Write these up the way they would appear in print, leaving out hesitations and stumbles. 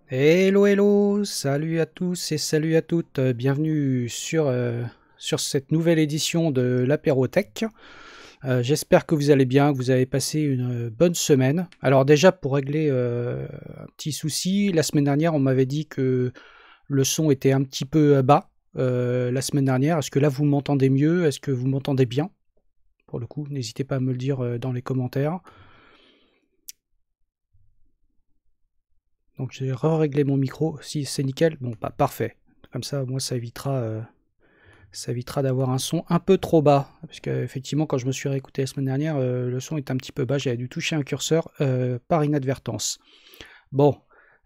Hello, hello, salut à tous et salut à toutes, bienvenue sur cette nouvelle édition de l'Apérotech. J'espère que vous allez bien, que vous avez passé une bonne semaine. Alors déjà, pour régler un petit souci, la semaine dernière, on m'avait dit que le son était un petit peu bas la semaine dernière. Est-ce que là, vous m'entendez mieux? Est-ce que vous m'entendez bien? Pour le coup, n'hésitez pas à me le dire dans les commentaires. Donc j'ai réglé mon micro, si c'est nickel, bon bah parfait. Comme ça, moi ça évitera d'avoir un son un peu trop bas. Parce qu'effectivement, quand je me suis réécouté la semaine dernière, le son est un petit peu bas, j'avais dû toucher un curseur par inadvertance. Bon,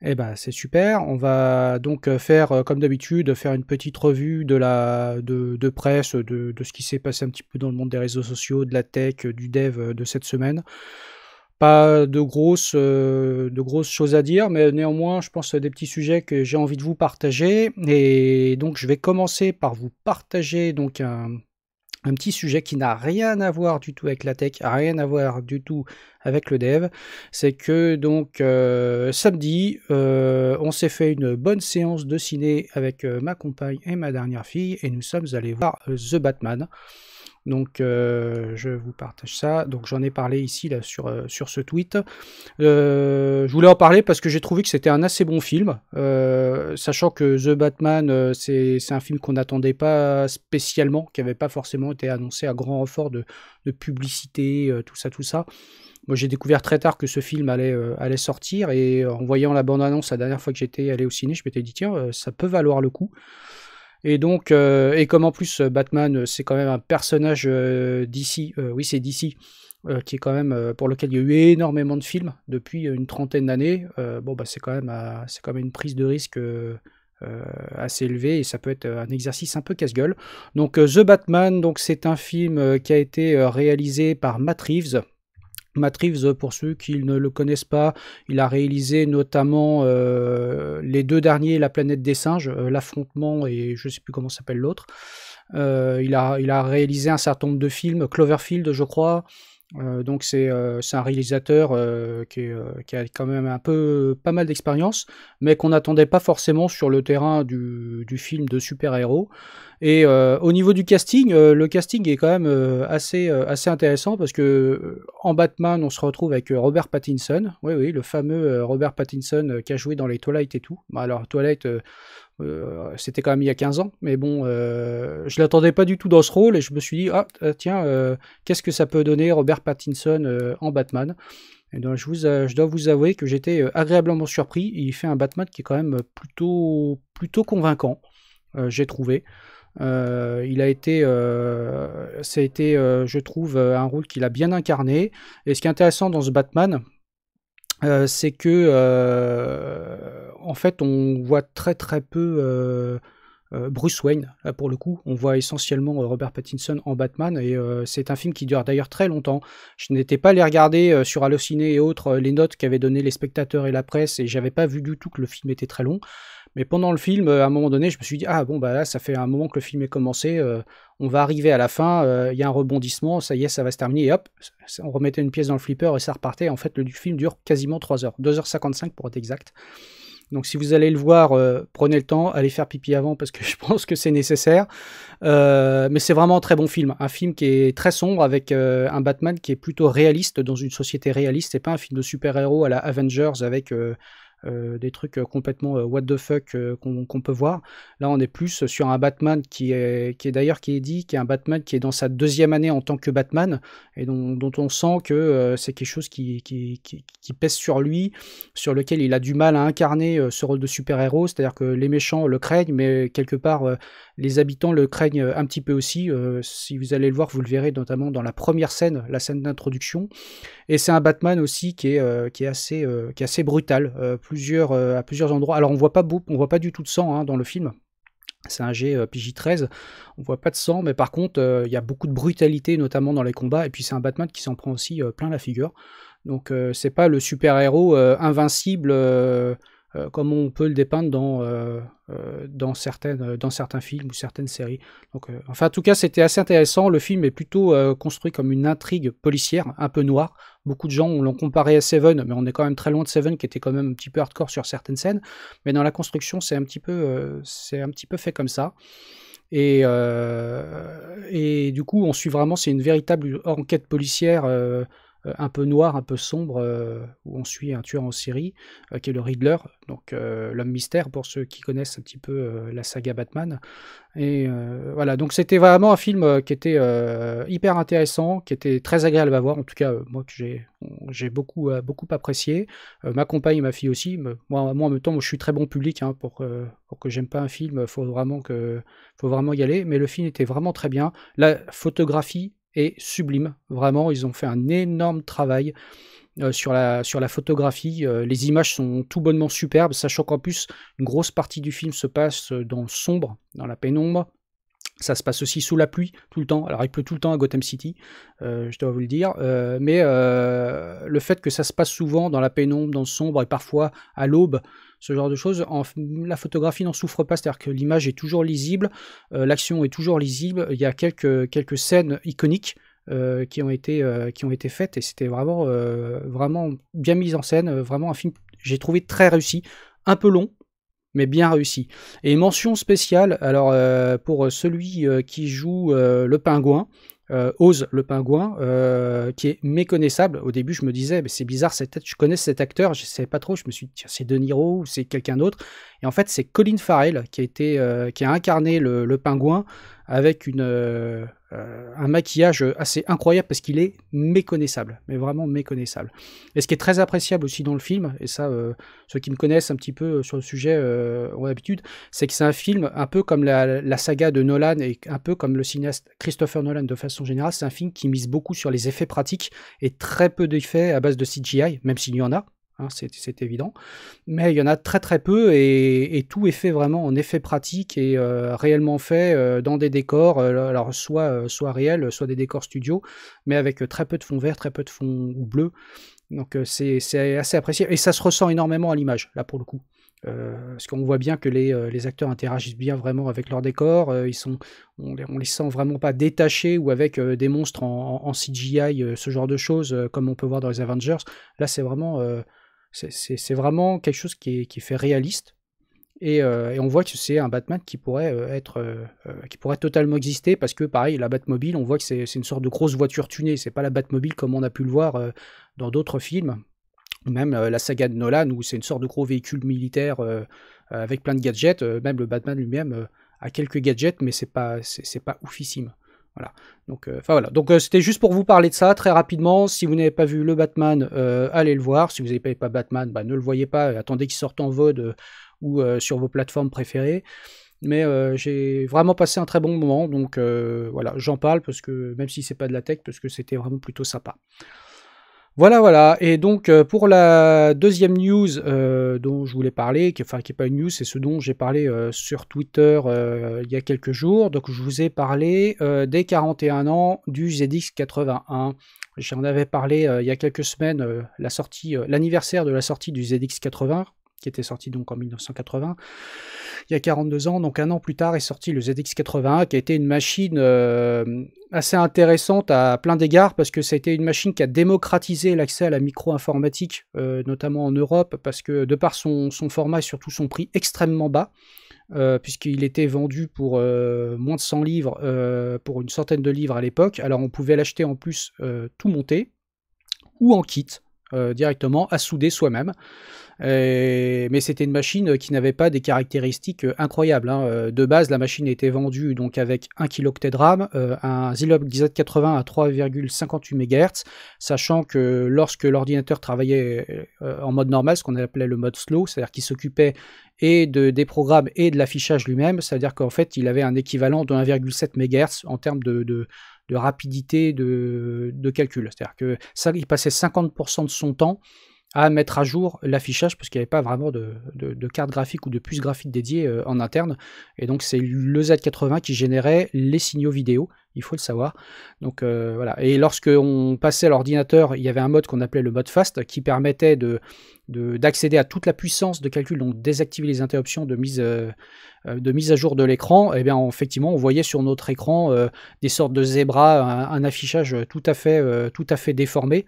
eh ben c'est super. On va donc faire, comme d'habitude, faire une petite revue de presse, de ce qui s'est passé un petit peu dans le monde des réseaux sociaux, de la tech, du dev de cette semaine. Pas de grosses choses à dire, mais néanmoins, je pense à des petits sujets que j'ai envie de vous partager. Et donc, je vais commencer par vous partager donc un petit sujet qui n'a rien à voir du tout avec la tech, rien à voir du tout avec le dev. C'est que donc samedi, on s'est fait une bonne séance de ciné avec ma compagne et ma dernière fille, et nous sommes allés voir The Batman. Donc je vous partage ça. Donc j'en ai parlé ici là, sur ce tweet. Je voulais en parler parce que j'ai trouvé que c'était un assez bon film. Sachant que The Batman, c'est un film qu'on n'attendait pas spécialement, qui n'avait pas forcément été annoncé à grand renfort de publicité, tout ça, tout ça. Moi j'ai découvert très tard que ce film allait sortir, et en voyant la bande-annonce la dernière fois que j'étais allé au ciné, je m'étais dit tiens, ça peut valoir le coup. Et donc, et comme en plus Batman, c'est quand même un personnage d'ici, oui c'est d'ici, qui est quand même pour lequel il y a eu énormément de films depuis une trentaine d'années. Bon bah c'est quand même une prise de risque assez élevée, et ça peut être un exercice un peu casse-gueule. Donc The Batman, donc c'est un film qui a été réalisé par Matt Reeves. Matt Reeves, pour ceux qui ne le connaissent pas, il a réalisé notamment les deux derniers, La planète des singes, L'affrontement, et je ne sais plus comment s'appelle l'autre. Il a réalisé un certain nombre de films, Cloverfield je crois. Donc c'est un réalisateur qui a quand même pas mal d'expérience, mais qu'on n'attendait pas forcément sur le terrain du film de super-héros. Et au niveau du casting, le casting est quand même assez intéressant, parce que en Batman, on se retrouve avec Robert Pattinson. Oui, oui, le fameux Robert Pattinson qui a joué dans les Twilight et tout. Bah, alors, Twilight, c'était quand même il y a 15 ans, mais bon, je l'attendais pas du tout dans ce rôle, et je me suis dit, ah, tiens, qu'est-ce que ça peut donner Robert Pattinson en Batman? Et donc, je dois vous avouer que j'étais agréablement surpris. Il fait un Batman qui est quand même plutôt convaincant, j'ai trouvé. Ça a été, je trouve, un rôle qu'il a bien incarné. Et ce qui est intéressant dans ce Batman, c'est que, en fait, on voit très très peu Bruce Wayne. Là, pour le coup, on voit essentiellement Robert Pattinson en Batman, et c'est un film qui dure d'ailleurs très longtemps. Je n'étais pas allé regarder sur Allociné et autres les notes qu'avaient donné les spectateurs et la presse, et j'avais pas vu du tout que le film était très long. Mais pendant le film, à un moment donné, je me suis dit, ah bon, bah là, ça fait un moment que le film est commencé, on va arriver à la fin, il y a un rebondissement, ça y est, ça va se terminer, et hop, on remettait une pièce dans le flipper et ça repartait. En fait, le film dure quasiment 3 heures, 2h55 pour être exact. Donc si vous allez le voir, prenez le temps, allez faire pipi avant, parce que je pense que c'est nécessaire. Mais c'est vraiment un très bon film. Un film qui est très sombre, avec un Batman qui est plutôt réaliste, dans une société réaliste. C'est pas un film de super-héros à la Avengers avec des trucs complètement what the fuck qu'on peut voir. Là, on est plus sur un Batman qui est d'ailleurs qui est un Batman qui est dans sa deuxième année en tant que Batman, et dont on sent que c'est quelque chose qui pèse sur lui, sur lequel il a du mal à incarner ce rôle de super-héros. C'est-à-dire que les méchants le craignent, mais quelque part les habitants le craignent un petit peu aussi. Si vous allez le voir, vous le verrez notamment dans la première scène, la scène d'introduction. Et c'est un Batman aussi qui est assez brutal, à plusieurs endroits. Alors on voit pas du tout de sang dans le film. C'est un G PJ-13, on voit pas de sang, mais par contre, il y a beaucoup de brutalité, notamment dans les combats, et puis c'est un Batman qui s'en prend aussi plein la figure. Donc c'est pas le super-héros invincible comme on peut le dépeindre dans certains films ou certaines séries. Donc, enfin, en tout cas, c'était assez intéressant. Le film est plutôt construit comme une intrigue policière, un peu noire. Beaucoup de gens l'ont comparé à Seven, mais on est quand même très loin de Seven, qui était quand même un petit peu hardcore sur certaines scènes. Mais dans la construction, c'est un petit peu fait comme ça. Et du coup, on suit vraiment, c'est une véritable enquête policière un peu noire, un peu sombre, où on suit un tueur en série, qui est le Riddler, donc l'homme mystère pour ceux qui connaissent un petit peu la saga Batman. Et voilà, donc c'était vraiment un film qui était hyper intéressant, qui était très agréable à voir, en tout cas moi que j'ai beaucoup apprécié, ma compagne et ma fille aussi. Moi en même temps, moi, je suis très bon public, hein, pour que j'aime pas un film, faut vraiment y aller, mais le film était vraiment très bien. La photographie est sublime, vraiment, ils ont fait un énorme travail sur la photographie. Les images sont tout bonnement superbes, sachant qu'en plus, une grosse partie du film se passe dans le sombre, dans la pénombre. Ça se passe aussi sous la pluie, tout le temps. Alors, il pleut tout le temps à Gotham City, je dois vous le dire. Mais le fait que ça se passe souvent dans la pénombre, dans le sombre, et parfois à l'aube, ce genre de choses, la photographie n'en souffre pas. C'est-à-dire que l'image est toujours lisible, l'action est toujours lisible. Il y a quelques scènes iconiques qui ont été faites, et c'était vraiment bien mis en scène. Vraiment un film, j'ai trouvé très réussi. Un peu long, mais bien réussi. Et mention spéciale, alors pour celui qui joue le pingouin, Oz le pingouin, qui est méconnaissable. Au début, je me disais, mais c'est bizarre, je connais cet acteur, je ne savais pas trop, je me suis dit, tiens, c'est De Niro ou c'est quelqu'un d'autre. Et en fait, c'est Colin Farrell qui a incarné le pingouin avec un maquillage assez incroyable, parce qu'il est méconnaissable, mais vraiment méconnaissable. Et ce qui est très appréciable aussi dans le film, et ça, ceux qui me connaissent un petit peu sur le sujet ont l'habitude, c'est que c'est un film un peu comme la saga de Nolan, et un peu comme le cinéaste Christopher Nolan de façon générale. C'est un film qui mise beaucoup sur les effets pratiques et très peu d'effets à base de CGI, même s'il y en a. Hein, c'est évident, mais il y en a très très peu, et tout est fait vraiment en effet pratique et réellement fait dans des décors, alors soit réels, soit des décors studio, mais avec très peu de fond vert, très peu de fond bleu. Donc c'est assez apprécié, et ça se ressent énormément à l'image, là pour le coup. Parce qu'on voit bien que les acteurs interagissent bien vraiment avec leurs décors, on les sent vraiment pas détachés ou avec des monstres en CGI, ce genre de choses, comme on peut voir dans les Avengers. Là c'est vraiment quelque chose qui fait réaliste, et on voit que c'est un Batman qui pourrait qui pourrait totalement exister, parce que pareil, la Batmobile, on voit que c'est une sorte de grosse voiture tunée, c'est pas la Batmobile comme on a pu le voir dans d'autres films, ou même la saga de Nolan, où c'est une sorte de gros véhicule militaire avec plein de gadgets. Même le Batman lui-même a quelques gadgets, mais c'est pas oufissime. Voilà. Donc, voilà. Donc, c'était juste pour vous parler de ça très rapidement. Si vous n'avez pas vu le Batman, allez le voir. Si vous n'avez pas Batman, ne le voyez pas. Attendez qu'il sorte en VOD ou sur vos plateformes préférées. Mais j'ai vraiment passé un très bon moment. Donc, voilà, j'en parle parce que, même si c'est pas de la tech, parce que c'était vraiment plutôt sympa. Voilà. Et donc, pour la deuxième news dont je voulais parler, qui n'est pas une news, c'est ce dont j'ai parlé sur Twitter il y a quelques jours. Donc, je vous ai parlé des 41 ans du ZX81. J'en avais parlé il y a quelques semaines, l'anniversaire de la sortie du ZX80, qui était sorti donc en 1980, il y a 42 ans. Donc un an plus tard est sorti le ZX81, qui a été une machine assez intéressante à plein d'égards, parce que ça a été une machine qui a démocratisé l'accès à la micro-informatique, notamment en Europe, parce que de par son format et surtout son prix extrêmement bas, puisqu'il était vendu pour moins de 100 livres, pour une centaine de livres à l'époque. Alors on pouvait l'acheter en plus tout monté, ou en kit, directement à souder soi-même. Mais c'était une machine qui n'avait pas des caractéristiques incroyables, hein. De base, la machine était vendue donc avec 1 kilo-octet de RAM, un Zilog Z80 à 3,58 MHz, sachant que lorsque l'ordinateur travaillait en mode normal, ce qu'on appelait le mode slow, c'est-à-dire qu'il s'occupait et des programmes et de l'affichage lui-même, c'est-à-dire qu'en fait, il avait un équivalent de 1,7 MHz en termes de rapidité de calcul. C'est-à-dire que ça, il passait 50% de son temps à mettre à jour l'affichage, parce qu'il n'y avait pas vraiment de carte graphique ou de puce graphique dédiée en interne. Et donc c'est le Z80 qui générait les signaux vidéo, il faut le savoir. Donc voilà. Et lorsque on passait à l'ordinateur, il y avait un mode qu'on appelait le mode fast qui permettait d'accéder à toute la puissance de calcul, donc désactiver les interruptions de mise à jour de l'écran. Et bien effectivement, on voyait sur notre écran des sortes de zébras, un affichage tout à fait déformé,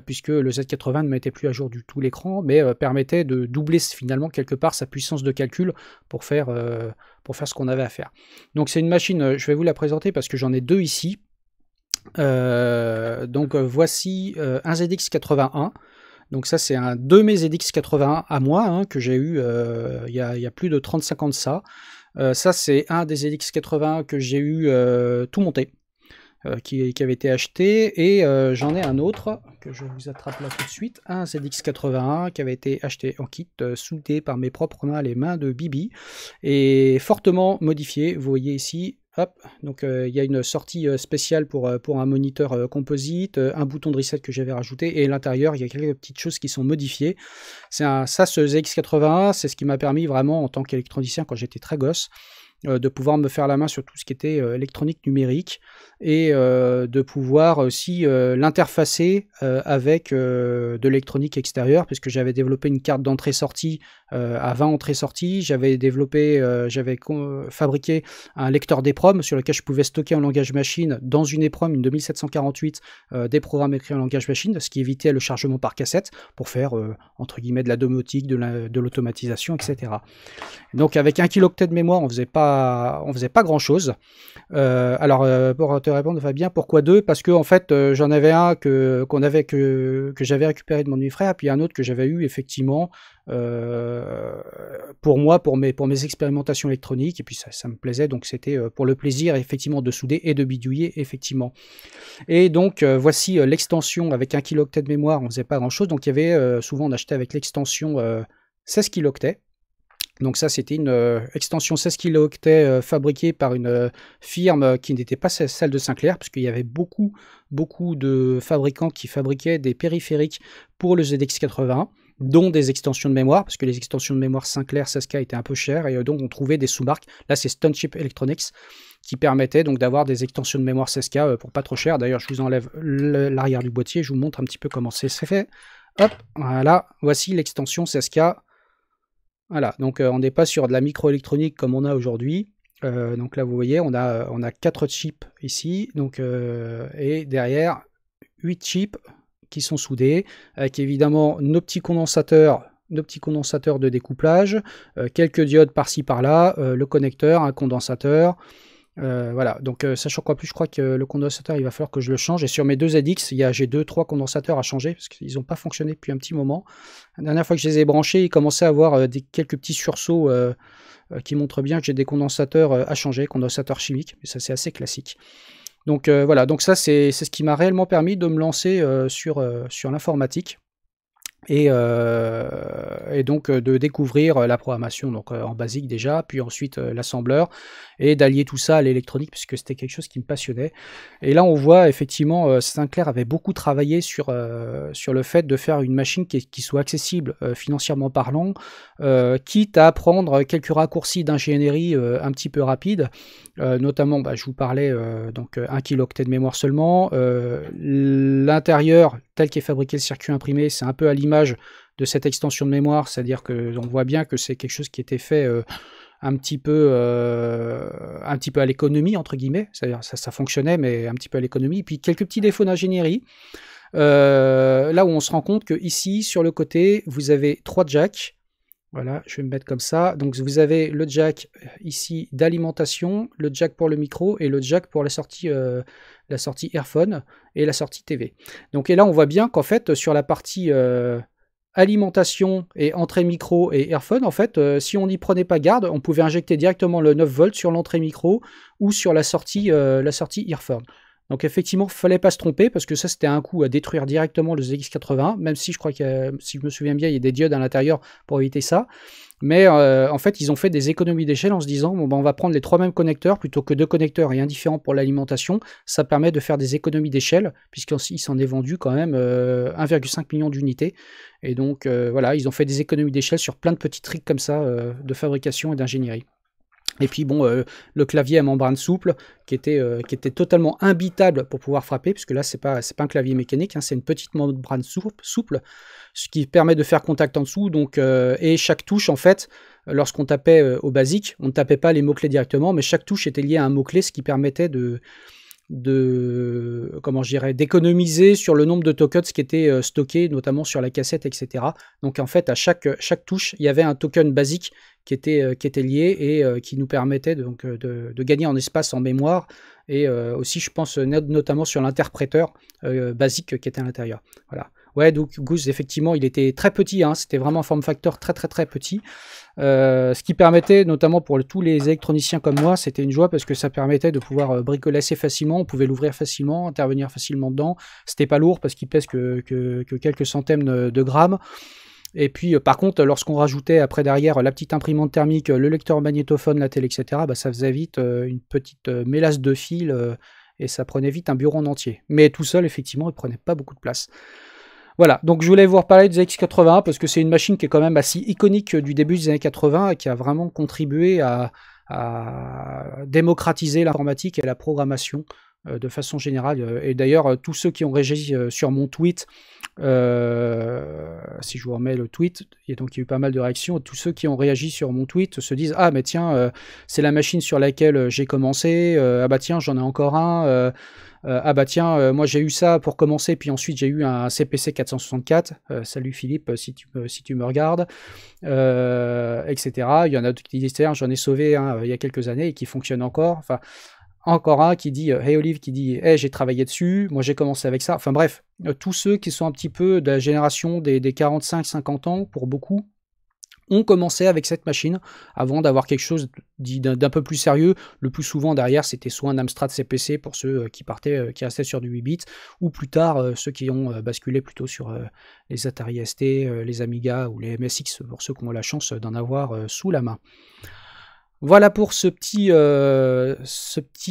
puisque le Z80 ne mettait plus à jour du tout l'écran, mais permettait de doubler finalement quelque part sa puissance de calcul pour faire ce qu'on avait à faire. Donc c'est une machine, je vais vous la présenter parce que j'en ai deux ici. Donc voici un ZX81. Donc ça c'est un de mes ZX81 à moi, hein, que j'ai eu il y a plus de 35 ans de ça. Ça c'est un des ZX81 que j'ai eu tout monté, qui avait été acheté, et j'en ai un autre que je vous attrape là tout de suite, un ZX81 qui avait été acheté en kit, soudé par mes propres mains, les mains de Bibi, et fortement modifié. Vous voyez ici, hop, donc il y a une sortie spéciale pour un moniteur composite, un bouton de reset que j'avais rajouté, et à l'intérieur il y a quelques petites choses qui sont modifiées. Ça, ce ZX81, c'est ce qui m'a permis vraiment en tant qu'électronicien quand j'étais très gosse, de pouvoir me faire la main sur tout ce qui était électronique numérique, et de pouvoir aussi l'interfacer avec de l'électronique extérieure, puisque j'avais développé une carte d'entrée-sortie à 20 entrées-sorties. J'avais fabriqué un lecteur d'EPROM sur lequel je pouvais stocker en langage machine dans une EPROM, une 2748, des programmes écrits en langage machine, ce qui évitait le chargement par cassette pour faire entre guillemets de la domotique, de l'automatisation, etc. Donc avec 1 kilooctet de mémoire, on faisait pas grand chose. Alors pour te répondre, Fabien, pourquoi deux? Parce que en fait j'en avais un que j'avais récupéré de mon demi-frère, puis un autre que j'avais eu effectivement pour moi, pour mes expérimentations électroniques, et puis ça me plaisait, donc c'était pour le plaisir effectivement de souder et de bidouiller effectivement. Et donc voici l'extension avec 1 kilooctet de mémoire, on faisait pas grand chose, donc il y avait souvent on achetait avec l'extension 16 kilooctets. Donc ça, c'était une extension 16 kilooctets fabriquée par une firme qui n'était pas celle de Sinclair, parce qu'il y avait beaucoup de fabricants qui fabriquaient des périphériques pour le ZX81, dont des extensions de mémoire, parce que les extensions de mémoire Sinclair 16K étaient un peu chères, et donc on trouvait des sous-marques. Là, c'est Stonechip Electronics qui permettait donc d'avoir des extensions de mémoire 16K pour pas trop cher. D'ailleurs, je vous enlève l'arrière du boîtier, je vous montre un petit peu comment c'est fait. Hop, voilà, voici l'extension 16K. Voilà, donc on n'est pas sur de la microélectronique comme on a aujourd'hui. Donc là, vous voyez, on a 4 chips ici, donc, et derrière 8 chips qui sont soudés, avec évidemment nos petits condensateurs de découplage, quelques diodes par-ci par-là, le connecteur, un condensateur. Voilà, donc sachant qu'en plus je crois que le condensateur il va falloir que je le change, et sur mes deux ZX j'ai 2-3 condensateurs à changer parce qu'ils n'ont pas fonctionné depuis un petit moment. La dernière fois que je les ai branchés, ils commençaient à avoir quelques petits sursauts qui montrent bien que j'ai des condensateurs à changer, condensateurs chimiques, mais ça c'est assez classique. Donc voilà, donc ça c'est ce qui m'a réellement permis de me lancer sur l'informatique. Et donc de découvrir la programmation donc en basique déjà, puis ensuite l'assembleur, et d'allier tout ça à l'électronique, puisque c'était quelque chose qui me passionnait. Et là on voit effectivement Sinclair avait beaucoup travaillé sur le fait de faire une machine qui soit accessible financièrement parlant, quitte à prendre quelques raccourcis d'ingénierie un petit peu rapides, notamment je vous parlais donc 1 kilooctet de mémoire seulement, l'intérieur tel qu'est fabriqué le circuit imprimé, c'est un peu à l'image de cette extension de mémoire, c'est-à-dire qu'on voit bien que c'est quelque chose qui était fait un petit peu à l'économie, entre guillemets, c'est-à-dire ça fonctionnait, mais un petit peu à l'économie. Et puis quelques petits défauts d'ingénierie, là où on se rend compte que ici, sur le côté, vous avez 3 jacks. Voilà, je vais me mettre comme ça. Donc vous avez le jack ici d'alimentation, le jack pour le micro, et le jack pour la sortie Airphone et la sortie TV. Donc et là on voit bien qu'en fait sur la partie alimentation et entrée micro et Airphone, en fait si on n'y prenait pas garde, on pouvait injecter directement le 9 volts sur l'entrée micro ou sur la sortie Airphone. Donc effectivement, il ne fallait pas se tromper, parce que ça c'était un coup à détruire directement le ZX80, même si je crois que, si je me souviens bien, il y a des diodes à l'intérieur pour éviter ça. Mais en fait, ils ont fait des économies d'échelle en se disant, bon, on va prendre les 3 mêmes connecteurs plutôt que 2 connecteurs et un différent pour l'alimentation. Ça permet de faire des économies d'échelle, puisqu'il s'en est vendu quand même 1,5 million d'unités. Et donc voilà, ils ont fait des économies d'échelle sur plein de petits tricks comme ça de fabrication et d'ingénierie. Et puis bon, le clavier à membrane souple qui était totalement imbitable pour pouvoir frapper, puisque là c'est pas un clavier mécanique, hein, c'est une petite membrane souple, ce qui permet de faire contact en dessous. Donc, et chaque touche, en fait, lorsqu'on tapait au basique, on ne tapait pas les mots-clés directement, mais chaque touche était liée à un mot-clé, ce qui permettait comment je dirais, d'économiser sur le nombre de tokens qui étaient stockés, notamment sur la cassette, etc. Donc en fait, à chaque touche, il y avait un token basique qui était lié et qui nous permettait donc de gagner en espace, en mémoire, et aussi, je pense, notamment sur l'interpréteur basique qui était à l'intérieur. Voilà. Ouais, donc Goose, effectivement, il était très petit, hein, c'était vraiment un form factor très très très petit. Ce qui permettait, notamment pour tous les électroniciens comme moi, c'était une joie parce que ça permettait de pouvoir bricoler assez facilement, on pouvait l'ouvrir facilement, intervenir facilement dedans. C'était pas lourd parce qu'il pèse que quelques centaines de grammes. Et puis par contre, lorsqu'on rajoutait après derrière la petite imprimante thermique, le lecteur magnétophone, la télé, etc., bah, ça faisait vite une petite mélasse de fils et ça prenait vite un bureau en entier. Mais tout seul, effectivement, il prenait pas beaucoup de place. Voilà, donc je voulais vous reparler du ZX81 parce que c'est une machine qui est quand même assez iconique du début des années 80 et qui a vraiment contribué à démocratiser l'informatique et la programmation de façon générale. Et d'ailleurs, tous ceux qui ont réagi sur mon tweet, si je vous remets le tweet, et donc il y a eu pas mal de réactions, tous ceux qui ont réagi sur mon tweet se disent « Ah, mais tiens, c'est la machine sur laquelle j'ai commencé, ah bah tiens, j'en ai encore un, ah bah tiens, moi j'ai eu ça pour commencer, puis ensuite j'ai eu un CPC 464, salut Philippe, si tu me regardes, etc. Il y en a d'autres qui disent, j'en ai sauvé un il y a quelques années et qui fonctionne encore, enfin, encore un qui dit, Hey Olive, qui dit, hey, j'ai travaillé dessus, moi j'ai commencé avec ça, enfin bref, tous ceux qui sont un petit peu de la génération des 45-50 ans, pour beaucoup, ont commencé avec cette machine avant d'avoir quelque chose d'un peu plus sérieux. Le plus souvent derrière, c'était soit un Amstrad CPC pour ceux qui restaient sur du 8 bits, ou plus tard ceux qui ont basculé plutôt sur les Atari ST, les Amiga ou les MSX pour ceux qui ont la chance d'en avoir sous la main. Voilà pour ce petit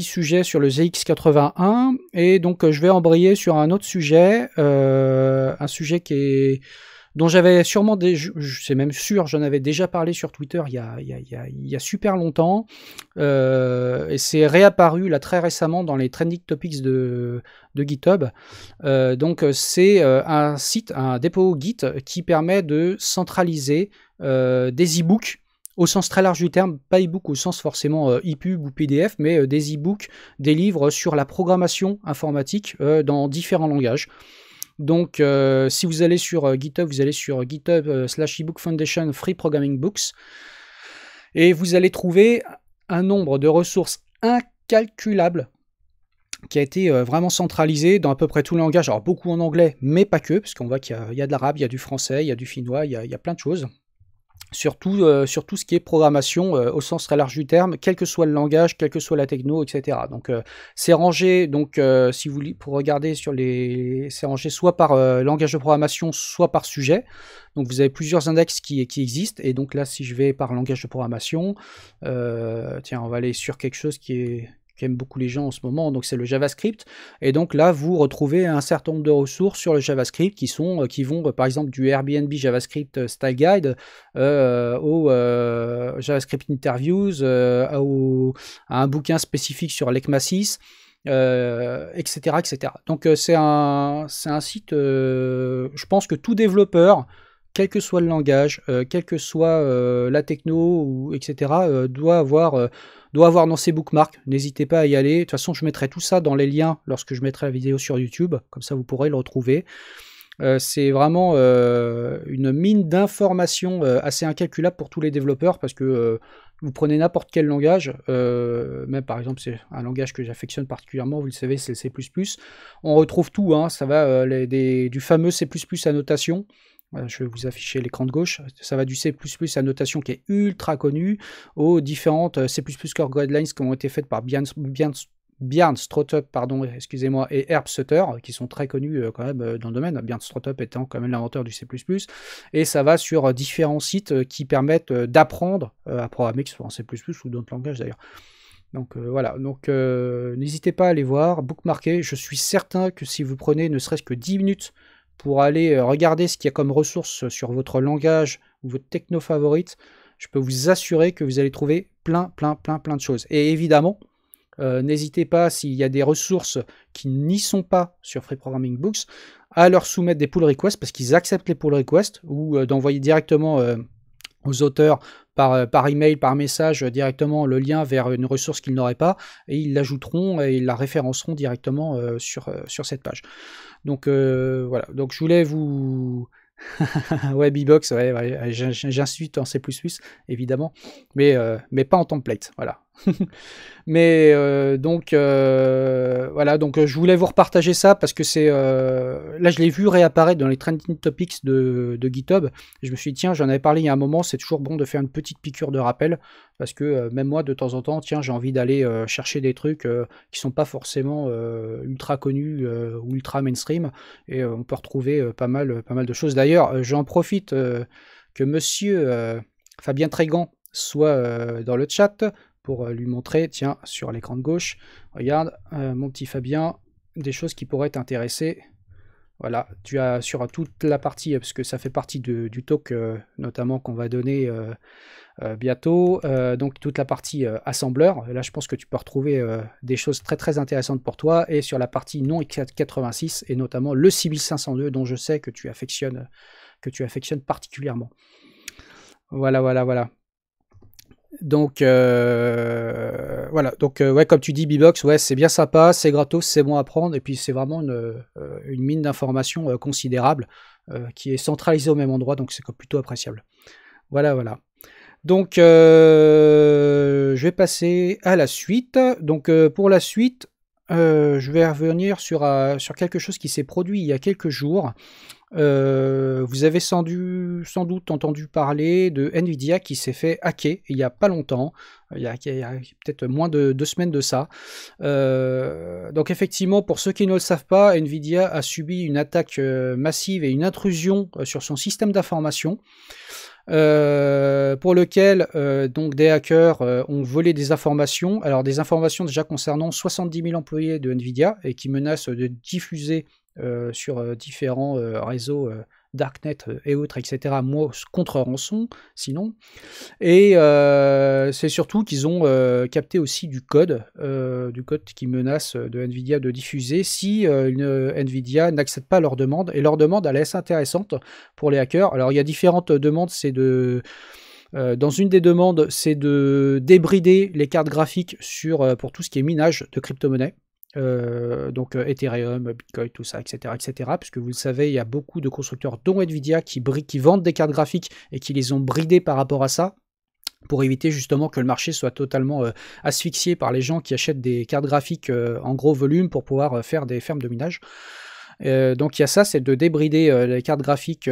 sujet sur le ZX81, et donc je vais embrayer sur un autre sujet, un sujet dont j'avais sûrement, c'est même sûr, j'en avais déjà parlé sur Twitter il y a super longtemps, et c'est réapparu là très récemment dans les trending topics de GitHub. Donc c'est un site, un dépôt Git qui permet de centraliser des e-books au sens très large du terme, pas e-book au sens forcément EPUB ou PDF, mais des e-books, des livres sur la programmation informatique dans différents langages. Donc, si vous allez sur GitHub, vous allez sur GitHub/ebook Foundation Free Programming Books, et vous allez trouver un nombre de ressources incalculables qui a été vraiment centralisé dans à peu près tous les langages, alors beaucoup en anglais, mais pas que, parce qu'on voit qu'il y a de l'arabe, il y a du français, il y a du finnois, il y a plein de choses. Sur tout ce qui est programmation au sens très large du terme, quel que soit le langage, quelle que soit la techno, etc. Donc c'est rangé, donc si vous pour regarder sur c'est rangé soit par langage de programmation, soit par sujet. Donc vous avez plusieurs index qui existent, et donc là si je vais par langage de programmation, tiens, on va aller sur quelque chose qu'aiment beaucoup les gens en ce moment, donc c'est le JavaScript, et donc là vous retrouvez un certain nombre de ressources sur le JavaScript qui vont par exemple du Airbnb JavaScript Style Guide au JavaScript Interviews, à un bouquin spécifique sur l'ECMASIS, etc., etc. Donc c'est un site, je pense que tout développeur, quel que soit le langage, quelle que soit la techno, etc., doit avoir dans ses bookmarks. N'hésitez pas à y aller. De toute façon, je mettrai tout ça dans les liens lorsque je mettrai la vidéo sur YouTube. Comme ça, vous pourrez le retrouver. C'est vraiment une mine d'informations assez incalculable pour tous les développeurs, parce que vous prenez n'importe quel langage, même par exemple, c'est un langage que j'affectionne particulièrement, vous le savez, c'est le C++. On retrouve tout, hein, ça va du fameux C++ annotation. Je vais vous afficher l'écran de gauche. Ça va du C++ annotation qui est ultra connu aux différentes C++ Core Guidelines qui ont été faites par Björn Strottup, excusez-moi, et Herb Sutter, qui sont très connus quand même dans le domaine, Björn Strottup étant quand même l'inventeur du C++, et ça va sur différents sites qui permettent d'apprendre à programmer, que ce soit en C++ ou d'autres langages d'ailleurs. Donc voilà, donc n'hésitez pas à aller voir, bookmarker. Je suis certain que si vous prenez ne serait-ce que 10 minutes pour aller regarder ce qu'il y a comme ressources sur votre langage ou votre techno favorite, je peux vous assurer que vous allez trouver plein de choses. Et évidemment, n'hésitez pas, s'il y a des ressources qui n'y sont pas sur Free Programming Books, à leur soumettre des pull requests, parce qu'ils acceptent les pull requests, ou d'envoyer directement aux auteurs par email, par message, directement le lien vers une ressource qu'ils n'auraient pas, et ils l'ajouteront et ils la référenceront directement sur cette page. Donc voilà, donc je voulais vous... ouais, Bbox, ouais, j'insulte en C++, évidemment, mais pas en template, voilà. Mais donc voilà, donc je voulais vous repartager ça parce que c'est là je l'ai vu réapparaître dans les trending topics de GitHub. Et je me suis dit tiens, j'en avais parlé il y a un moment, c'est toujours bon de faire une petite piqûre de rappel parce que même moi de temps en temps, tiens, j'ai envie d'aller chercher des trucs qui sont pas forcément ultra connus ou ultra mainstream, et on peut retrouver pas mal de choses. D'ailleurs, j'en profite que monsieur Fabien Trégan soit dans le chat pour lui montrer, tiens, sur l'écran de gauche, regarde, mon petit Fabien, des choses qui pourraient t'intéresser. Voilà, tu as sur toute la partie, parce que ça fait partie du talk, notamment qu'on va donner bientôt, donc toute la partie assembleur. Et là, je pense que tu peux retrouver des choses très intéressantes pour toi, et sur la partie non x86, et notamment le 6502, dont je sais que tu affectionnes particulièrement. Voilà. Donc voilà, donc ouais, comme tu dis, Bbox, ouais, c'est bien sympa, c'est gratos, c'est bon à prendre, et puis c'est vraiment une mine d'informations considérable qui est centralisée au même endroit, donc c'est plutôt appréciable. Voilà. Donc je vais passer à la suite. Donc pour la suite, je vais revenir sur quelque chose qui s'est produit il y a quelques jours. Vous avez sans doute entendu parler de Nvidia qui s'est fait hacker il n'y a pas longtemps, il y a peut-être moins de 2 semaines de ça. Donc effectivement, pour ceux qui ne le savent pas, Nvidia a subi une attaque massive et une intrusion sur son système d'information. Pour lequel donc des hackers ont volé des informations. Alors des informations déjà concernant 70 000 employés de Nvidia et qui menacent de diffuser sur différents réseaux Darknet et autres, etc. contre rançon, sinon. Et c'est surtout qu'ils ont capté aussi du code qui menace de Nvidia de diffuser si Nvidia n'accepte pas leur demande. Et leur demande, elle est assez intéressante pour les hackers. Alors il y a différentes demandes, c'est dans une des demandes, c'est de débrider les cartes graphiques pour tout ce qui est minage de crypto-monnaies. Donc Ethereum, Bitcoin, tout ça, etc., puisque vous le savez, il y a beaucoup de constructeurs, dont Nvidia, qui vendent des cartes graphiques et qui les ont bridées par rapport à ça, pour éviter justement que le marché soit totalement asphyxié par les gens qui achètent des cartes graphiques en gros volume pour pouvoir faire des fermes de minage. Donc il y a ça, c'est de débrider les cartes graphiques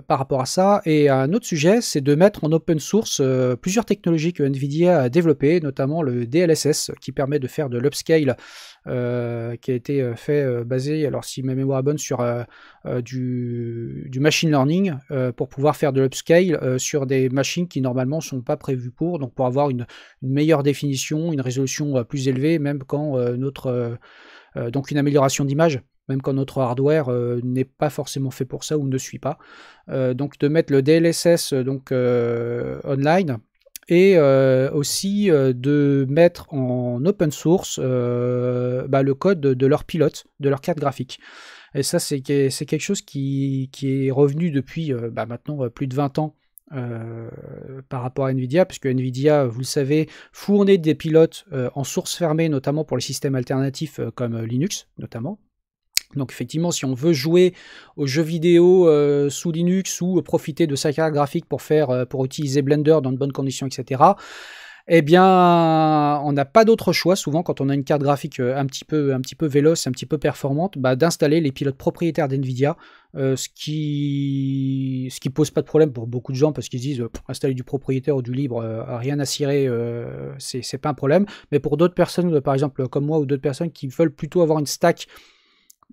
par rapport à ça. Et un autre sujet, c'est de mettre en open source plusieurs technologies que Nvidia a développées, notamment le DLSS qui permet de faire de l'upscale, qui a été fait basé, alors si ma mémoire est bonne, sur du machine learning pour pouvoir faire de l'upscale sur des machines qui normalement ne sont pas prévues donc pour avoir une meilleure définition, une résolution plus élevée, même quand donc une amélioration d'image, même quand notre hardware n'est pas forcément fait pour ça ou ne suit pas. Donc de mettre le DLSS online, et aussi de mettre en open source le code de leur pilote, de leur carte graphique. Et ça, c'est quelque chose qui est revenu depuis maintenant plus de 20 ans par rapport à Nvidia, puisque Nvidia, vous le savez, fournit des pilotes en source fermée, notamment pour les systèmes alternatifs comme Linux, notamment. Donc effectivement, si on veut jouer aux jeux vidéo sous Linux ou profiter de sa carte graphique pour utiliser Blender dans de bonnes conditions, etc., eh bien, on n'a pas d'autre choix, souvent, quand on a une carte graphique un petit peu véloce, un petit peu performante, d'installer les pilotes propriétaires d'Nvidia, ce qui pose pas de problème pour beaucoup de gens, parce qu'ils se disent installer du propriétaire ou du libre, rien à cirer, c'est pas un problème. Mais pour d'autres personnes, par exemple comme moi, ou d'autres personnes qui veulent plutôt avoir une stack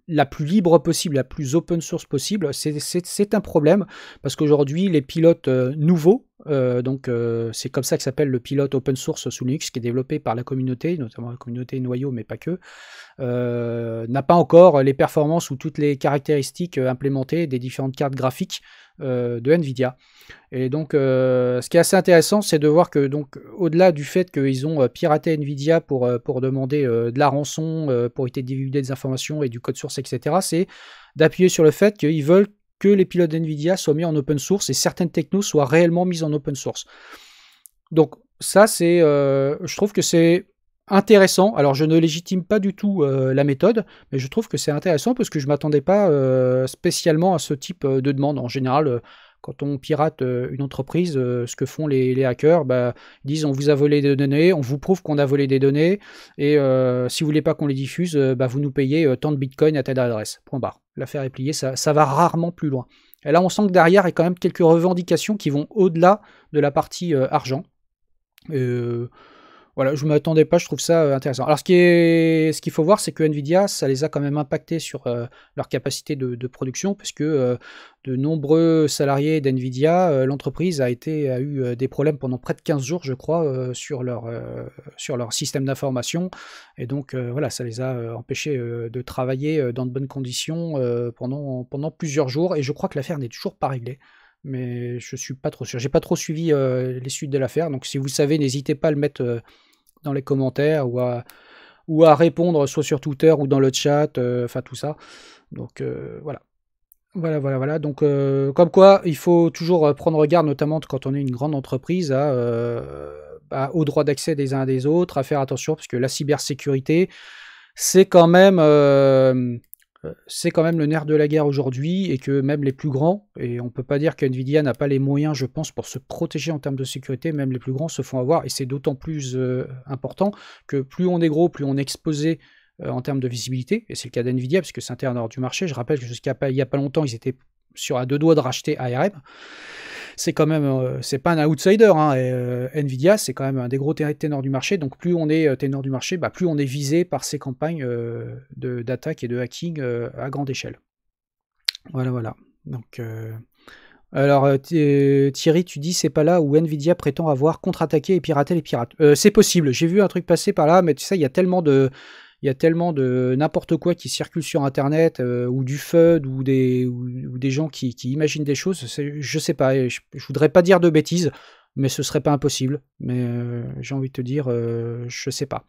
la plus libre possible, la plus open source possible, c'est un problème, parce qu'aujourd'hui, les pilotes nouveaux, C'est comme ça que s'appelle le pilote open source sous Linux, qui est développé par la communauté, notamment la communauté noyau, mais pas que, n'a pas encore les performances ou toutes les caractéristiques implémentées des différentes cartes graphiques de NVIDIA. Et donc, ce qui est assez intéressant, c'est de voir que, donc, au-delà du fait qu'ils ont piraté NVIDIA pour demander de la rançon, pour éviter de divulguer des informations et du code source, etc., c'est d'appuyer sur le fait qu'ils veulent que les pilotes NVIDIA soient mis en open source et certaines technos soient réellement mises en open source. Donc, ça, je trouve que c'est intéressant. Alors, je ne légitime pas du tout la méthode, mais je trouve que c'est intéressant parce que je ne m'attendais pas spécialement à ce type de demande. En général, quand on pirate une entreprise, ce que font les hackers, ils disent on vous a volé des données, on vous prouve qu'on a volé des données, et si vous voulez pas qu'on les diffuse, vous nous payez tant de bitcoin à telle adresse. Point barre. L'affaire est pliée, ça va rarement plus loin. Et là, on sent que derrière, il y a quand même quelques revendications qui vont au-delà de la partie argent. Voilà, je ne m'attendais pas, je trouve ça intéressant. Alors, ce qu'il faut voir, c'est que NVIDIA, ça les a quand même impactés sur leur capacité de production, parce que de nombreux salariés d'NVIDIA, l'entreprise a eu des problèmes pendant près de 15 jours, je crois, sur leur système d'information. Et donc, voilà, ça les a empêchés de travailler dans de bonnes conditions pendant plusieurs jours. Et je crois que l'affaire n'est toujours pas réglée. Mais je suis pas trop sûr. J'ai pas trop suivi les suites de l'affaire. Donc si vous savez, n'hésitez pas à le mettre dans les commentaires ou à répondre soit sur Twitter ou dans le chat. Enfin tout ça. Donc voilà. Voilà. Donc comme quoi, il faut toujours prendre garde, notamment quand on est une grande entreprise, au droit d'accès des uns et des autres, à faire attention, parce que la cybersécurité, c'est quand même le nerf de la guerre aujourd'hui, et que même les plus grands, et on ne peut pas dire qu'NVIDIA n'a pas les moyens, je pense, pour se protéger en termes de sécurité, même les plus grands se font avoir, et c'est d'autant plus important que plus on est gros, plus on est exposé en termes de visibilité, et c'est le cas d'NVIDIA, parce que c'est un terrain du marché. Je rappelle que jusqu'à il n'y a pas longtemps, ils étaient à 2 doigts de racheter ARM. C'est quand même, c'est pas un outsider, hein, et NVIDIA, c'est quand même un des gros ténors du marché. Donc plus on est ténor du marché, plus on est visé par ces campagnes d'attaque et de hacking à grande échelle. Voilà. Donc, alors Thierry, tu dis c'est pas là où NVIDIA prétend avoir contre-attaqué et piraté les pirates. C'est possible, j'ai vu un truc passer par là, mais tu sais, il y a tellement de n'importe quoi qui circule sur Internet, ou du FUD, ou des gens qui imaginent des choses. Je sais pas, je voudrais pas dire de bêtises, mais ce serait pas impossible. Mais j'ai envie de te dire, je sais pas.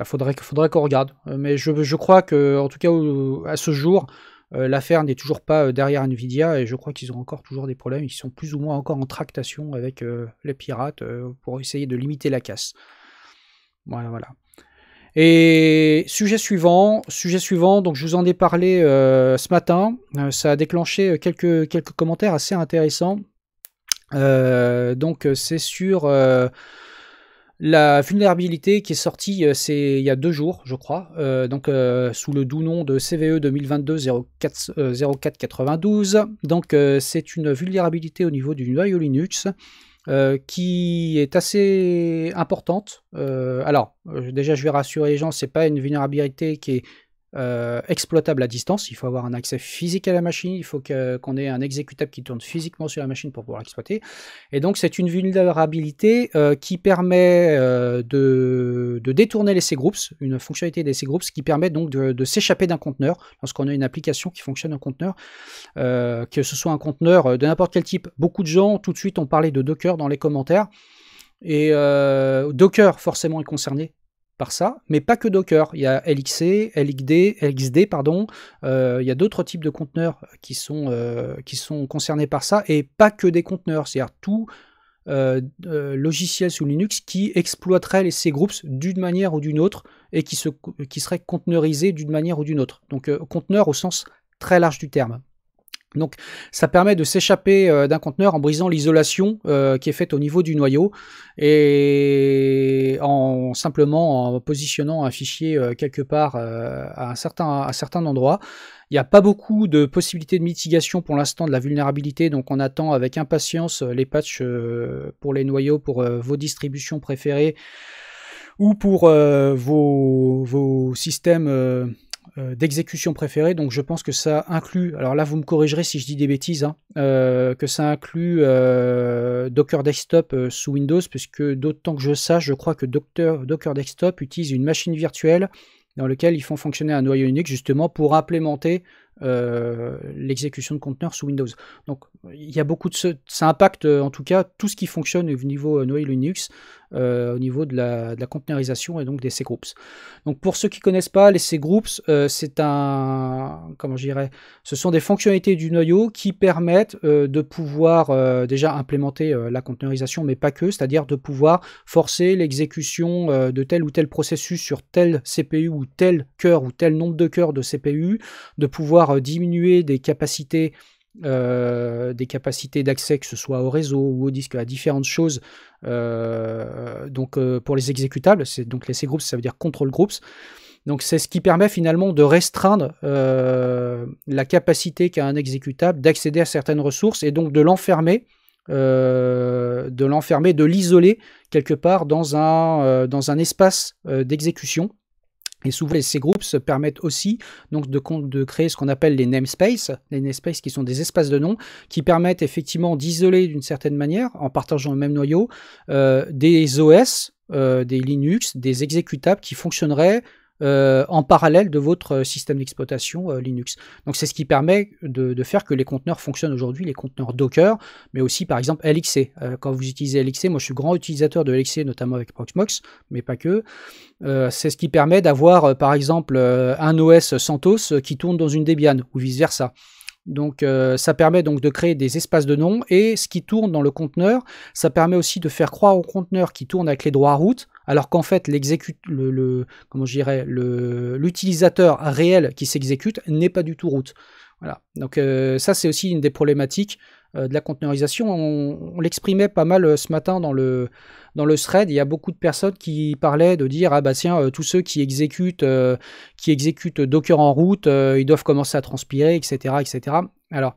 Faudrait qu'on regarde. Mais je crois que, en tout cas, à ce jour, l'affaire n'est toujours pas derrière NVIDIA, et je crois qu'ils ont encore toujours des problèmes. Ils sont plus ou moins encore en tractation avec les pirates pour essayer de limiter la casse. Voilà. Et sujet suivant, donc je vous en ai parlé ce matin, ça a déclenché quelques commentaires assez intéressants. Donc c'est sur la vulnérabilité qui est sortie il y a 2 jours, je crois, sous le doux nom de CVE 2022-0492. Donc c'est une vulnérabilité au niveau du noyau Linux, qui est assez importante. Déjà, je vais rassurer les gens, c'est pas une vulnérabilité qui est exploitable à distance. Il faut avoir un accès physique à la machine, il faut qu'on ait un exécutable qui tourne physiquement sur la machine pour pouvoir l'exploiter. Et donc, c'est une vulnérabilité qui permet de détourner les cgroups, une fonctionnalité des cgroups qui permet donc de s'échapper d'un conteneur lorsqu'on a une application qui fonctionne en conteneur. Que ce soit un conteneur de n'importe quel type. Beaucoup de gens, tout de suite, ont parlé de Docker dans les commentaires. Et Docker, forcément, est concerné par ça, mais pas que Docker. Il y a LXC, LXD, pardon. Il y a d'autres types de conteneurs qui sont concernés par ça, et pas que des conteneurs. C'est-à-dire tout logiciel sous Linux qui exploiterait les cgroups d'une manière ou d'une autre, et qui serait conteneurisé d'une manière ou d'une autre. Donc conteneur au sens très large du terme. Donc ça permet de s'échapper d'un conteneur en brisant l'isolation qui est faite au niveau du noyau, et simplement en positionnant un fichier quelque part à un certain endroit. Il n'y a pas beaucoup de possibilités de mitigation pour l'instant de la vulnérabilité, donc on attend avec impatience les patchs pour les noyaux, pour vos distributions préférées, ou pour vos systèmes d'exécution préférée. Donc je pense que ça inclut, alors là vous me corrigerez si je dis des bêtises, hein, que ça inclut Docker Desktop sous Windows, puisque d'autant que je sache, je crois que Docker Desktop utilise une machine virtuelle dans laquelle ils font fonctionner un noyau Linux justement pour implémenter l'exécution de conteneurs sous Windows. Donc il y a beaucoup de ça impacte en tout cas tout ce qui fonctionne au niveau noyau Linux, au niveau de la conteneurisation et donc des cgroups. Donc pour ceux qui ne connaissent pas, les cgroups, c'est comment je dirais, ce sont des fonctionnalités du noyau qui permettent de pouvoir déjà implémenter la conteneurisation, mais pas que, c'est-à-dire de pouvoir forcer l'exécution de tel ou tel processus sur tel CPU ou tel cœur ou tel nombre de cœurs de CPU, de pouvoir diminuer des capacités d'accès, que ce soit au réseau ou au disque, à différentes choses. Donc pour les exécutables, donc les cgroups, ça veut dire control groups. Donc c'est ce qui permet finalement de restreindre la capacité qu'a un exécutable d'accéder à certaines ressources et donc de l'enfermer, de l'isoler quelque part dans un espace d'exécution. Et souvent, les cgroups permettent aussi donc de créer ce qu'on appelle les namespaces qui sont des espaces de nom, qui permettent effectivement d'isoler d'une certaine manière, en partageant le même noyau, des OS, des Linux, des exécutables qui fonctionneraient en parallèle de votre système d'exploitation Linux. Donc c'est ce qui permet de faire que les conteneurs fonctionnent aujourd'hui, les conteneurs Docker, mais aussi par exemple LXC. Quand vous utilisez LXC, moi je suis grand utilisateur de LXC, notamment avec Proxmox, mais pas que. C'est ce qui permet d'avoir par exemple un OS CentOS qui tourne dans une Debian, ou vice-versa. Donc ça permet donc de créer des espaces de nom, et ce qui tourne dans le conteneur, ça permet aussi de faire croire au conteneur qui tourne avec les droits root, alors qu'en fait l'utilisateur réel qui s'exécute n'est pas du tout root. Voilà. Donc ça c'est aussi une des problématiques de la conteneurisation. On l'exprimait pas mal ce matin dans le thread. Il y a beaucoup de personnes qui parlaient de dire ah bah tiens, tous ceux qui exécutent Docker en route, ils doivent commencer à transpirer, etc., etc. Alors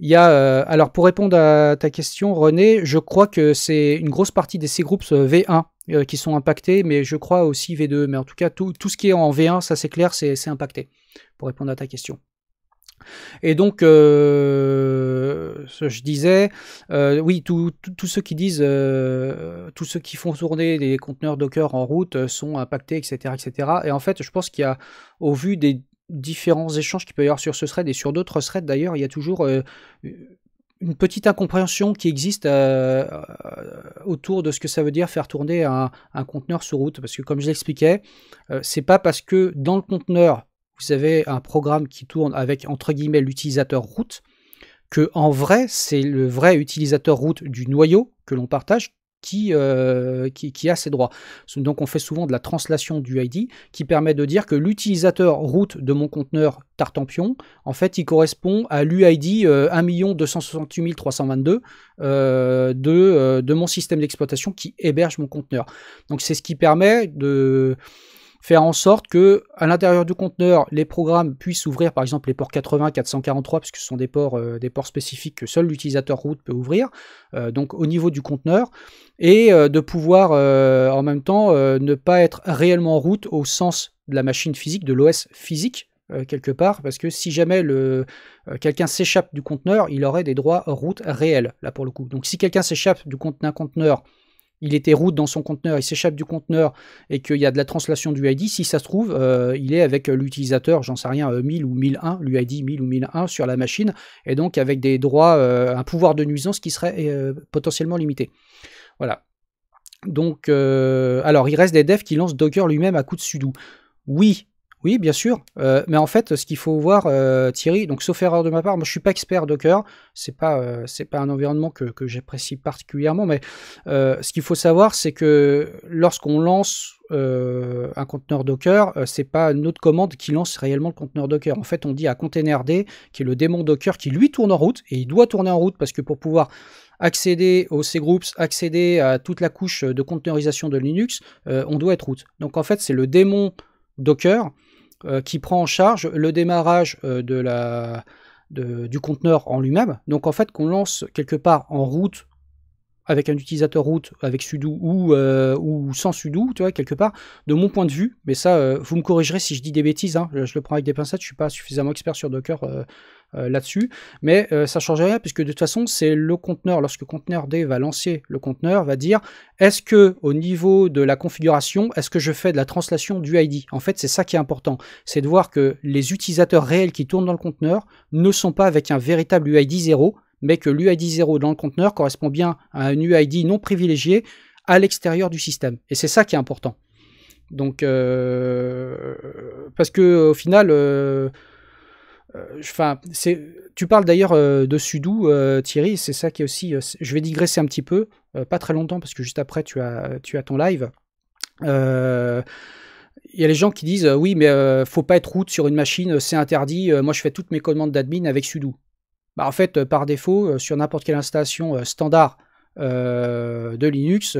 alors pour répondre à ta question, René, je crois que c'est une grosse partie des cgroups V1 qui sont impactés, mais je crois aussi V2. Mais en tout cas, tout ce qui est en V1, ça c'est clair, c'est impacté, pour répondre à ta question. Et donc, je disais, oui, tous ceux qui disent, tous ceux qui font tourner des conteneurs Docker en route sont impactés, etc., etc. Et en fait, je pense qu'il y a, au vu des différents échanges qu'il peut y avoir sur ce thread et sur d'autres threads d'ailleurs, il y a toujours une petite incompréhension qui existe autour de ce que ça veut dire faire tourner un conteneur sous route. Parce que comme je l'expliquais, c'est pas parce que dans le conteneur, vous avez un programme qui tourne avec, entre guillemets, l'utilisateur root, que en vrai, c'est le vrai utilisateur root du noyau que l'on partage qui a ses droits. Donc on fait souvent de la translation du ID qui permet de dire que l'utilisateur root de mon conteneur Tartampion, en fait, il correspond à l'UID 1 268 322 de mon système d'exploitation qui héberge mon conteneur. Donc c'est ce qui permet de faire en sorte que à l'intérieur du conteneur, les programmes puissent ouvrir par exemple les ports 80, 443, puisque ce sont des ports spécifiques que seul l'utilisateur root peut ouvrir, donc au niveau du conteneur, et de pouvoir en même temps ne pas être réellement root au sens de la machine physique, de l'OS physique, quelque part, parce que si jamais quelqu'un s'échappe du conteneur, il aurait des droits root réels, là pour le coup. Donc si quelqu'un s'échappe d'un conteneur, il était root dans son conteneur, il s'échappe du conteneur et qu'il y a de la translation du ID, si ça se trouve, il est avec l'utilisateur, j'en sais rien, 1000 ou 1001, l'UID 1000 ou 1001 sur la machine, et donc avec des droits, un pouvoir de nuisance qui serait potentiellement limité. Voilà. Donc, alors il reste des devs qui lancent Docker lui-même à coup de sudo. Oui, bien sûr, mais en fait, ce qu'il faut voir, Thierry, donc sauf erreur de ma part, moi je suis pas expert Docker, c'est pas un environnement que j'apprécie particulièrement, mais ce qu'il faut savoir, c'est que lorsqu'on lance un conteneur Docker, c'est pas notre commande qui lance réellement le conteneur Docker. En fait, on dit à containerd, qui est le démon Docker, qui lui tourne en route, et il doit tourner en route parce que pour pouvoir accéder aux cgroups, accéder à toute la couche de conteneurisation de Linux, on doit être root. Donc en fait, c'est le démon Docker qui prend en charge le démarrage du conteneur en lui-même. Donc en fait, qu'on lance quelque part en route avec un utilisateur root, avec sudo ou sans sudo, tu vois, quelque part, de mon point de vue, mais ça, vous me corrigerez si je dis des bêtises, hein, je le prends avec des pincettes, je ne suis pas suffisamment expert sur Docker là-dessus, mais ça ne change rien, puisque de toute façon, c'est le conteneur, lorsque conteneur-d va lancer le conteneur, va dire, est-ce que au niveau de la configuration, est-ce que je fais de la translation du ID? En fait, c'est ça qui est important, c'est de voir que les utilisateurs réels qui tournent dans le conteneur ne sont pas avec un véritable UID 0, mais que l'UID 0 dans le conteneur correspond bien à un UID non privilégié à l'extérieur du système. Et c'est ça qui est important. Donc, parce que au final, tu parles d'ailleurs de sudo, Thierry, c'est ça qui est aussi... je vais digresser un petit peu, pas très longtemps, parce que juste après, tu as ton live. Il y a les gens qui disent oui, mais faut pas être root sur une machine, c'est interdit. Moi, je fais toutes mes commandes d'admin avec sudo. Bah, en fait, par défaut, sur n'importe quelle installation standard de Linux,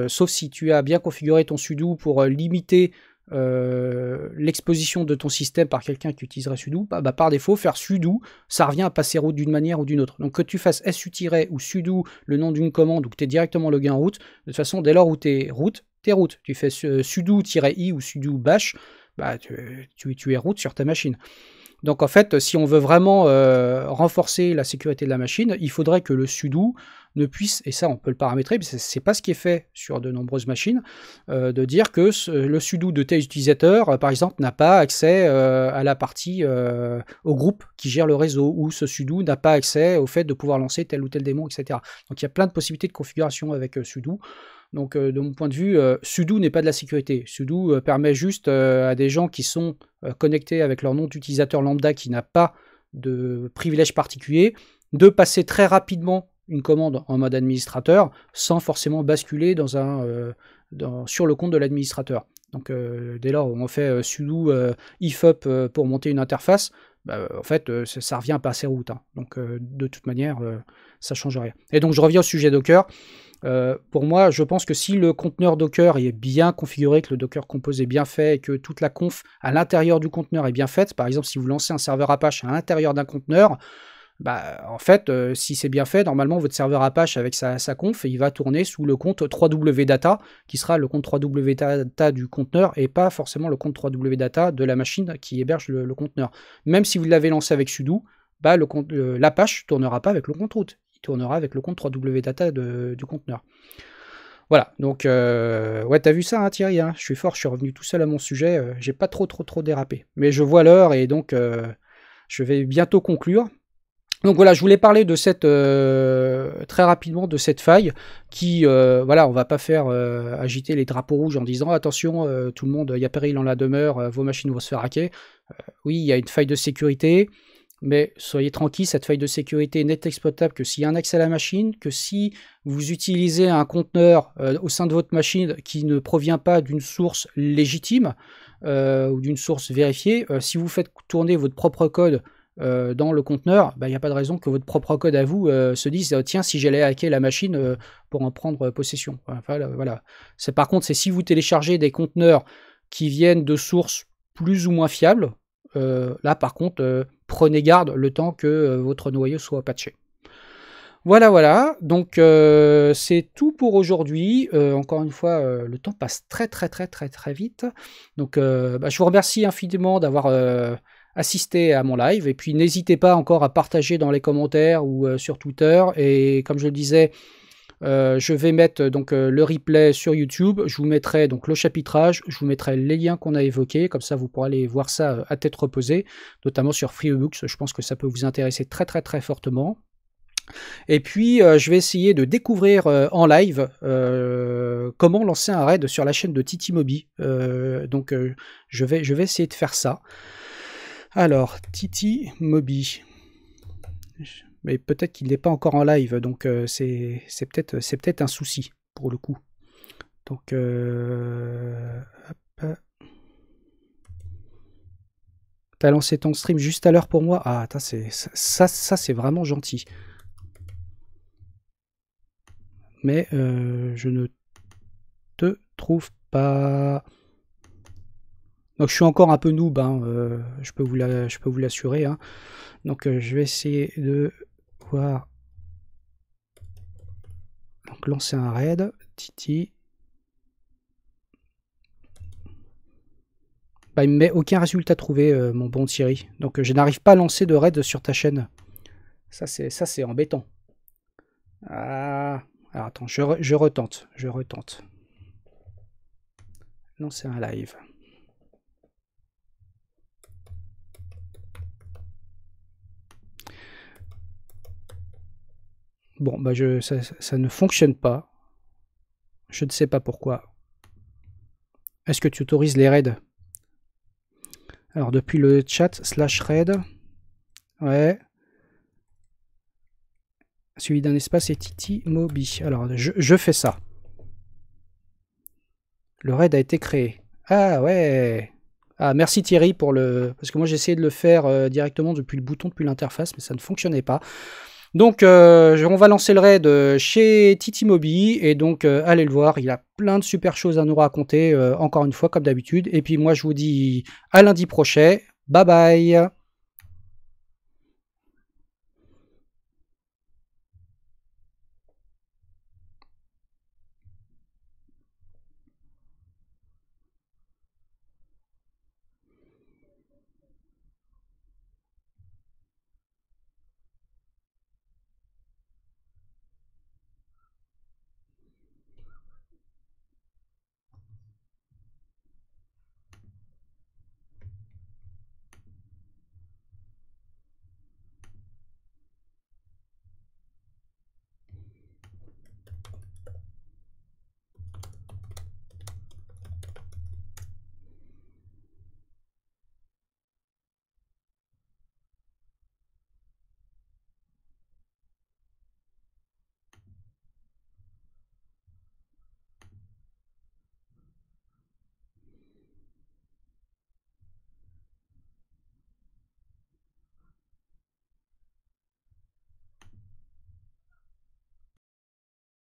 sauf si tu as bien configuré ton sudo pour limiter l'exposition de ton système par quelqu'un qui utiliserait sudo, bah, par défaut, faire sudo, ça revient à passer root d'une manière ou d'une autre. Donc que tu fasses su- ou sudo, le nom d'une commande, ou que tu es directement logué en root, de toute façon, dès lors où tu es root, tu es root. Tu fais sudo-i ou sudo bash, bah, tu es root sur ta machine. Donc en fait, si on veut vraiment renforcer la sécurité de la machine, il faudrait que le sudo ne puisse, et ça on peut le paramétrer, mais c'est pas ce qui est fait sur de nombreuses machines, de dire que le sudo de tel utilisateur, par exemple, n'a pas accès à la partie, au groupe qui gère le réseau, ou ce sudo n'a pas accès au fait de pouvoir lancer tel ou tel démon, etc. Donc il y a plein de possibilités de configuration avec sudo. Donc de mon point de vue, sudo n'est pas de la sécurité. Sudo permet juste à des gens qui sont connectés avec leur nom d'utilisateur lambda qui n'a pas de privilège particulier, de passer très rapidement une commande en mode administrateur sans forcément basculer sur le compte de l'administrateur. Donc dès lors où on fait sudo ifup pour monter une interface, bah, en fait ça revient à passer route. Hein. Donc de toute manière, ça ne change rien. Et donc je reviens au sujet Docker. Pour moi, je pense que si le conteneur Docker est bien configuré, que le Docker Compose est bien fait et que toute la conf à l'intérieur du conteneur est bien faite, par exemple, si vous lancez un serveur Apache à l'intérieur d'un conteneur, bah, en fait, si c'est bien fait, normalement, votre serveur Apache avec sa conf, il va tourner sous le compte 3W-Data, qui sera le compte 3W-Data du conteneur et pas forcément le compte 3W-Data de la machine qui héberge le conteneur. Même si vous l'avez lancé avec sudo, bah, l'Apache ne tournera pas avec le compte root. Il tournera avec le compte 3W-Data du conteneur. Voilà, donc, ouais, t'as vu ça, hein, Thierry, hein, je suis fort, je suis revenu tout seul à mon sujet, j'ai pas trop dérapé. Mais je vois l'heure et donc, je vais bientôt conclure. Donc voilà, je voulais parler de cette très rapidement de cette faille qui, voilà, on va pas faire agiter les drapeaux rouges en disant attention, tout le monde, il y a péril en la demeure, vos machines vont se faire hacker. Oui, il y a une faille de sécurité, mais soyez tranquille, cette faille de sécurité n'est exploitable que s'il y a un accès à la machine, que si vous utilisez un conteneur au sein de votre machine qui ne provient pas d'une source légitime ou d'une source vérifiée, si vous faites tourner votre propre code dans le conteneur, il n'y a pas de raison que votre propre code à vous se dise tiens, si j'allais hacker la machine pour en prendre possession. Enfin, voilà. Par contre, c'est si vous téléchargez des conteneurs qui viennent de sources plus ou moins fiables, là par contre, prenez garde le temps que votre noyau soit patché. Voilà, donc c'est tout pour aujourd'hui. Encore une fois, le temps passe très vite. Donc je vous remercie infiniment d'avoir assisté à mon live, et puis n'hésitez pas encore à partager dans les commentaires ou sur Twitter, et comme je le disais, je vais mettre donc le replay sur YouTube, je vous mettrai donc le chapitrage, je vous mettrai les liens qu'on a évoqués, comme ça vous pourrez aller voir ça à tête reposée, notamment sur FreeBooks, je pense que ça peut vous intéresser très fortement. Et puis je vais essayer de découvrir en live comment lancer un raid sur la chaîne de Titimobi, donc je vais essayer de faire ça. Alors, Titimobi, mais peut-être qu'il n'est pas encore en live, donc c'est peut-être un souci pour le coup. Donc, hop. T'as lancé ton stream juste à l'heure pour moi. Ah, ça c'est vraiment gentil. Mais je ne te trouve pas. Donc je suis encore un peu noob, hein, je peux vous l'assurer. Hein. Donc je vais essayer de voir Donc lancer un raid, Titi. Bah, il me met aucun résultat trouvé, mon bon Thierry. Donc je n'arrive pas à lancer de raid sur ta chaîne. Ça c'est embêtant. Ah, alors attends, je retente. Lancer un live. Bon, bah ça ne fonctionne pas. Je ne sais pas pourquoi. Est-ce que tu autorises les raids? Alors, depuis le chat, /raid. Ouais. Suivi d'un espace et Titi Mobi. Alors, je fais ça. Le raid a été créé. Ah, ouais. Ah, merci Thierry pour le... Parce que moi, j'ai essayé de le faire directement depuis le bouton, depuis l'interface, mais ça ne fonctionnait pas. Donc, on va lancer le raid chez Titi Mobi, et donc, allez le voir, il a plein de super choses à nous raconter, encore une fois, comme d'habitude. Et puis moi, je vous dis à lundi prochain. Bye bye.